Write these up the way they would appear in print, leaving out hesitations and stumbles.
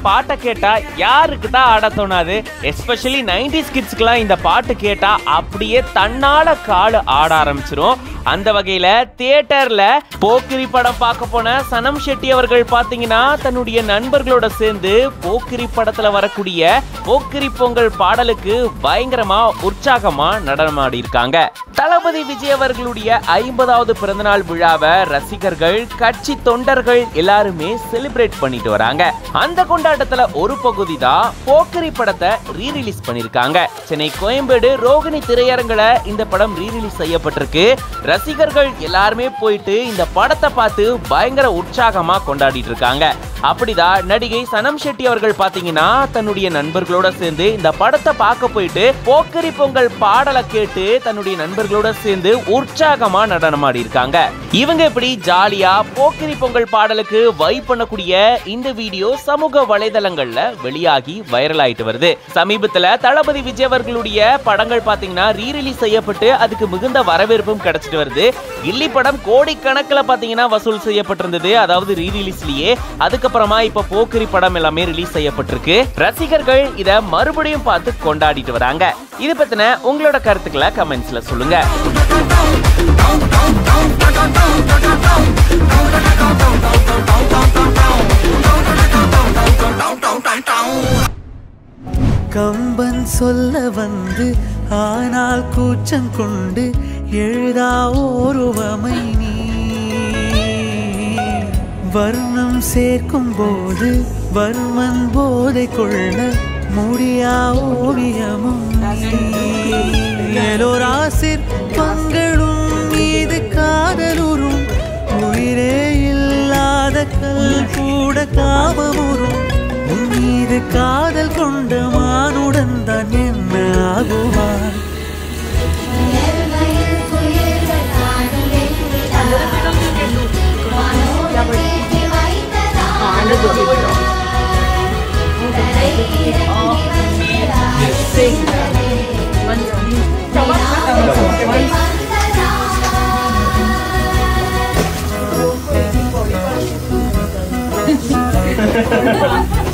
பாட்டை கேட்டா யாருக்கு தான் ஆட தோணாது? எஸ்பெஷலி 90s கிட்ஸ்க்குலாம் இந்த பாட்டு கேட்டா அப்படியே தன்னால காலு ஆட ஆரம்பிச்சிரும். அந்த வகையில தியேட்டர்ல போக்கிரி படம் பார்க்க போன சனம் ஷெட்டி அவர்கள் பாத்தீங்கன்னா தன்னுடைய நண்பர்களோட சேர்ந்து போக்கிரி படத்துல வரக்கூடிய போக்கிரி பொங்கல் பாடலுக்கு பயங்கரமா உற்சாகமா நடனமாடி இருக்காங்க. தளபதி விஜய் அவர்களுடைய 50வது பிறந்தநாள் விழாவை ரசிகர்கள், கட்சி தொண்டர்கள் எல்லாருமே செலிப்ரேட் பண்ணிட்டு வராங்க. அந்த கொண்டாட்டத்துல ஒரு பகுதி தான் போக்கிரி படத்தை ரீரிலீஸ் பண்ணிருக்காங்க. சென்னை கோயம்பேடு ரோகிணி திரையரங்குல இந்த படம் ரீரிலீஸ் செய்யப்பட்டிருக்கு. ரசிகர்கள் எல்லாருமே போயிட்டு இந்த படத்தை பார்த்து பயங்கர உற்சாகமா கொண்டாடிட்டு இருக்காங்க. அப்படிதான் நடிகை சனம் ஷெட்டி அவர்கள் பாத்தீங்கன்னா தன்னுடைய நண்பர்களோட சேர்ந்து இந்த படத்தை பார்க்க போயிட்டு போக்கிரி பொங்கல் பாடலை கேட்டு தன்னுடைய நண்பர்களோட சேர்ந்து உற்சாகமா நடனமாடி இருக்காங்க. இவங்க இப்படி ஜாலியா போக்கிரி பொங்கல் பாடலுக்கு வைப் பண்ணக்கூடிய இந்த வீடியோ சமூக வலைதளங்கள்ல வெளியாகி வைரல் ஆயிட்டு வருது. சமீபத்துல தளபதி விஜய் அவர்களுடைய படங்கள் பாத்தீங்கன்னா ரீரிலீஸ் செய்யப்பட்டு அதுக்கு மிகுந்த வரவேற்பும் கிடைச்சிட்டு வருது. கில்லி படம் கோடிக்கணக்கில் பாத்தீங்கன்னா வசூல் செய்யப்பட்டிருந்தது, அதாவது ரீரிலீஸ்லயே. அதுக்கப்புறமா இப்ப போக்கிரி படம் எல்லாமே ரிலீஸ் செய்யப்பட்டிருக்கு. ரசிகர்கள் இத மறுபடியும் பார்த்து கொண்டாடிட்டு வராங்க. இது பத்தின உங்களோட கருத்துக்களை கமெண்ட்ஸ்ல சொல்லுங்க. கம்பன் சொல்ல வந்து ஆனால் கூச்சம் கொண்டு எழுதா ஓருவமை நீ, வர்ணம் சேர்க்கும் போது வர்மன் போதை கொள்ள முடியா ஓவியமும் எல்லோராசிற் பங்களும் மீது காதலுறும், உயிரே இல்லாத கல் கூட காமமுறும், உன் மீது காதல் கொண்ட மானுடன் தான் என்ன ஆகுவார்?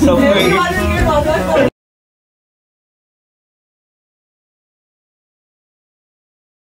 Somewhere